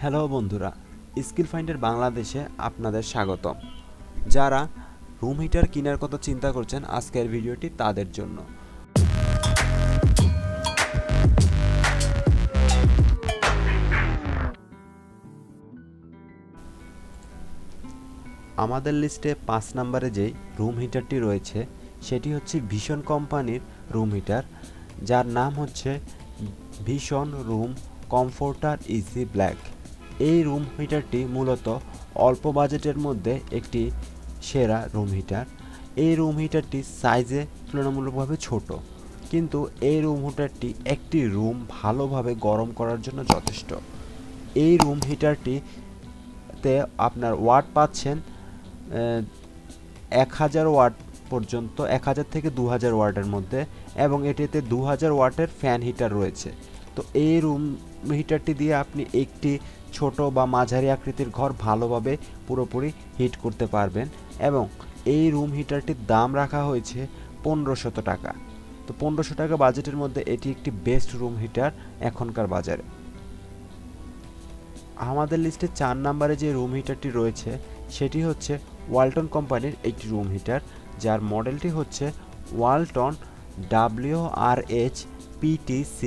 Hello বন্ধুরা, skill finder বাংলাদেশে আপনাদের স্বাগতম। যারা রুম হিটার কেনার কথা চিন্তা করছেন, আজকের ভিডিওটি তাদের জন্য। আমাদের লিস্টে 5 নম্বরে যেই রুম হিটারটি রয়েছে সেটি হচ্ছে ভিশন কোম্পানির রুম হিটার, যার নাম হচ্ছে Vision room comforter easy black. এই রুম হিটারটি মূলত অল্প বাজেটের মধ্যে একটি সেরা রুম হিটার। এই রুম হিটারটি সাইজে তুলনামূলকভাবে ছোট, কিন্তু এই রুম হিটারটি একটি রুম ভালোভাবে গরম করার জন্য যথেষ্ট। এই রুম হিটারটিতে আপনার ওয়াট পাচ্ছেন 1000 ওয়াট পর্যন্ত, 1000 থেকে 2000 ওয়াটের মধ্যে, এবং এটিতে 2000 ওয়াটের ফ্যান হিটার রয়েছে। তো এই রুম হিটারটি দিয়ে আপনি একটি ছোট বা মাঝারি আকৃতির ঘর ভালোভাবে পুরোপুরি হিট করতে পারবেন। এবং এই রুম হিটারটির দাম রাখা হয়েছে 1500 টাকা। তো 1500 টাকা বাজেটের মধ্যে এটি একটি বেস্ট রুম হিটার এখনকার বাজারে। আমাদের লিস্টে 4 নম্বরে যে রুম হিটারটি রয়েছে সেটি হচ্ছে ওয়ালটন কোম্পানির একটি রুম হিটার, যার মডেলটি হচ্ছে ওয়ালটন WRH PTC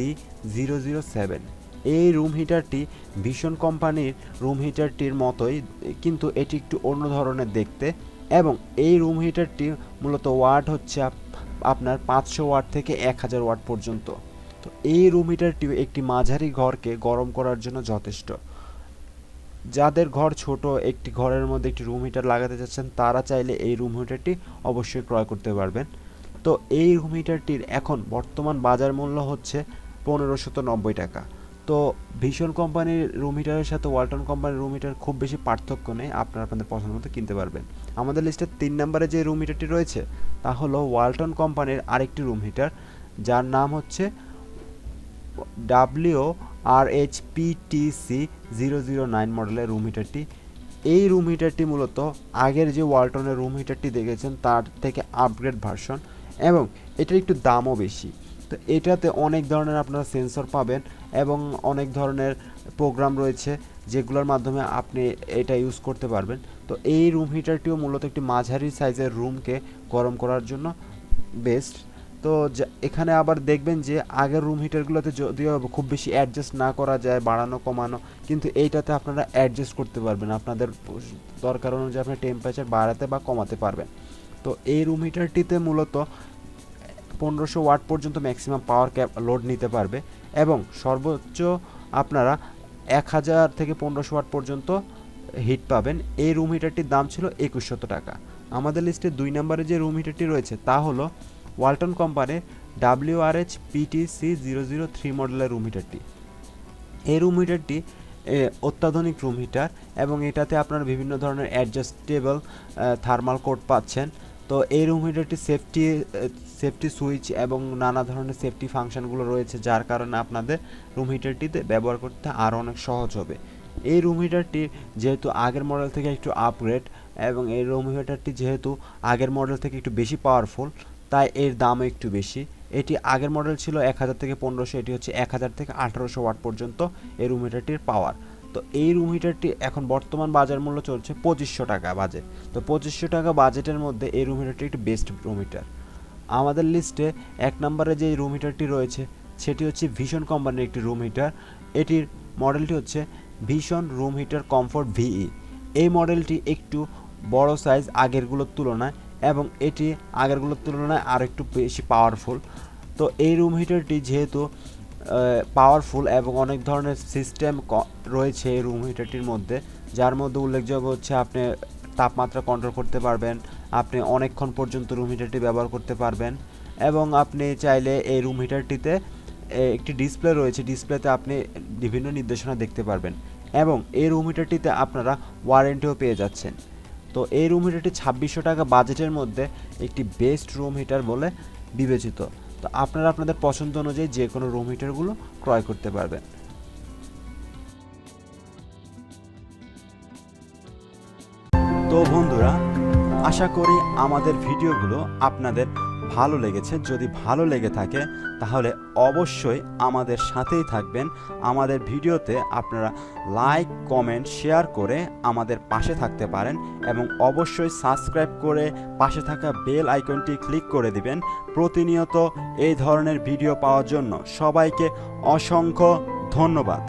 007। এই রুম হিটারটি ভিশন কোম্পানির রুম হিটারটির মতোই, কিন্তু এটি একটু অন্য ধরনের দেখতে। এবং এই রুম হিটারটি মূলত ওয়াট হচ্ছে আপনার 500 ওয়াট থেকে 1000 ওয়াট পর্যন্ত। তো এই রুম হিটারটি একটি মাঝারি ঘরকে গরম করার জন্য যথেষ্ট। যাদের ঘর ছোট, একটি ঘরের মধ্যে একটি রুম হিটার লাগাতে চাচ্ছেন, তারা চাইলে এই রুম হিটারটি অবশ্যই ক্রয় করতে পারবেন। তো এই রুম হিটারটির এখন বর্তমান বাজার মূল্য হচ্ছে 1590 টাকা। তো ভিশন কোম্পানির রুম হিটারের সাথে ওয়ালটন কোম্পানির রুম হিটার খুব বেশি পার্থক্য নেই, আপনারা আপনাদের পছন্দ মতো কিনতে পারবেন। আমাদের লিস্টে 3 নম্বরে যে রুম হিটারটি রয়েছে তা হলো ওয়ালটন কোম্পানির আরেকটি রুম হিটার, যার নাম হচ্ছে WRH PTC 009 মডেলের রুম হিটারটি। এই রুম হিটারটি মূলত আগের যে ওয়ালটনের রুম হিটারটি দেখেছেন তার থেকে আপগ্রেড ভার্সন, এবং এটার একটু দামও বেশি। তো এটাতে অনেক ধরনের আপনারা সেন্সর পাবেন এবং অনেক ধরনের প্রোগ্রাম রয়েছে যেগুলোর মাধ্যমে আপনি এটা ইউজ করতে পারবেন। তো এই রুম হিটারটিও মূলত একটি মাঝারি সাইজের রুমকে গরম করার জন্য বেস্ট। তো এখানে আবার দেখবেন যে আগের রুম হিটারগুলোতে যদিও খুব বেশি অ্যাডজাস্ট না করা যায়, বাড়ানো কমানো, কিন্তু এইটাতে আপনারা অ্যাডজাস্ট করতে পারবেন, আপনাদের দরকার অনুযায়ী আপনি টেম্পারেচার বাড়াতে বা কমাতে পারবেন। তো এই রুম হিটারটিতে মূলত 1500 ওয়াট পর্যন্ত ম্যাক্সিমাম পাওয়ার লোড নিতে পারবে, এবং সর্বোচ্চ আপনারা 1000 থেকে 1500 ওয়াট পর্যন্ত হিট পাবেন। এই রুম হিটারটির দাম ছিল 2100 টাকা। আমাদের লিস্টে 2 নম্বরে যে রুম হিটারটি রয়েছে তা হলো ওয়ালটন কোম্পানির WRH PTC 003 মডেলের রুম হিটারটি। এই রুম হিটারটি অত্যাধুনিক রুম হিটার, এবং এটাতে আপনারা বিভিন্ন ধরনের অ্যাডজাস্টেবল থার্মাল কোড পাচ্ছেন। তো এই রুম হিটারটি সেফটি সুইচ এবং নানা ধরনের সেফটি ফাংশনগুলো রয়েছে, যার কারণে আপনাদের রুম হিটারটিতে ব্যবহার করতে আরও অনেক সহজ হবে। এই রুম হিটারটি যেহেতু আগের মডেল থেকে একটু আপগ্রেড, এবং এই রুম হিটারটি যেহেতু আগের মডেল থেকে একটু বেশি পাওয়ারফুল, তাই এর দামও একটু বেশি। এটি আগের মডেল ছিল 1000 থেকে 1500, এটি হচ্ছে 1000 থেকে 1800 ওয়াট পর্যন্ত এই রুম হিটারটির পাওয়ার। তো এই রুম হিটারটি এখন বর্তমান বাজার মূল্য চলছে 2500 টাকা বাজেট। তো 2500 টাকা বাজেটের মধ্যে এই রুম হিটারটি একটি বেস্ট রুম হিটার। আমাদের লিস্টে 1 নম্বরে যে রুম হিটারটি রয়েছে সেটি হচ্ছে ভিশন কোম্পানির একটি রুম হিটার। এটির মডেলটি হচ্ছে Vision room heater comfort VE। এই মডেলটি একটু বড় সাইজ আগেরগুলোর তুলনায়, এবং এটি আগেরগুলোর তুলনায় আর একটু বেশি পাওয়ারফুল। তো এই রুম হিটারটি যেহেতু পাওয়ারফুল এবং অনেক ধরনের সিস্টেম রয়েছে এই রুম হিটারটির মধ্যে, যার মধ্যে উল্লেখযোগ্য হচ্ছে আপনি তাপমাত্রা কন্ট্রোল করতে পারবেন, আপনি অনেকক্ষণ পর্যন্ত রুম হিটারটি ব্যবহার করতে পারবেন, এবং আপনি চাইলে এই রুম হিটারটিতে একটি ডিসপ্লে রয়েছে, ডিসপ্লেতে আপনি বিভিন্ন নির্দেশনা দেখতে পারবেন, এবং এই রুম হিটারটিতে আপনারা ওয়ারেন্টিও পেয়ে যাচ্ছেন। তো এই রুম হিটারটি 2600 টাকা বাজেটের মধ্যে একটি বেস্ট রুম হিটার বলে বিবেচিত। তো আপনারা আপনাদের পছন্দ অনুযায়ী যে কোনো রুম হিটারগুলো ক্রয় করতে পারবেন। তো বন্ধুরা, আশা করি আমাদের ভিডিওগুলো আপনাদের ভালো লেগেছে। যদি ভালো লেগে থাকে তাহলে অবশ্যই আমাদের সাথেই থাকবেন। আমাদের ভিডিওতে আপনারা লাইক, কমেন্ট, শেয়ার করে আমাদের পাশে থাকতে পারেন এবং অবশ্যই সাবস্ক্রাইব করে পাশে থাকা বেল আইকনটি ক্লিক করে দিবেন প্রতিনিয়ত এই ধরনের ভিডিও পাওয়ার জন্য। সবাইকে অসংখ্য ধন্যবাদ।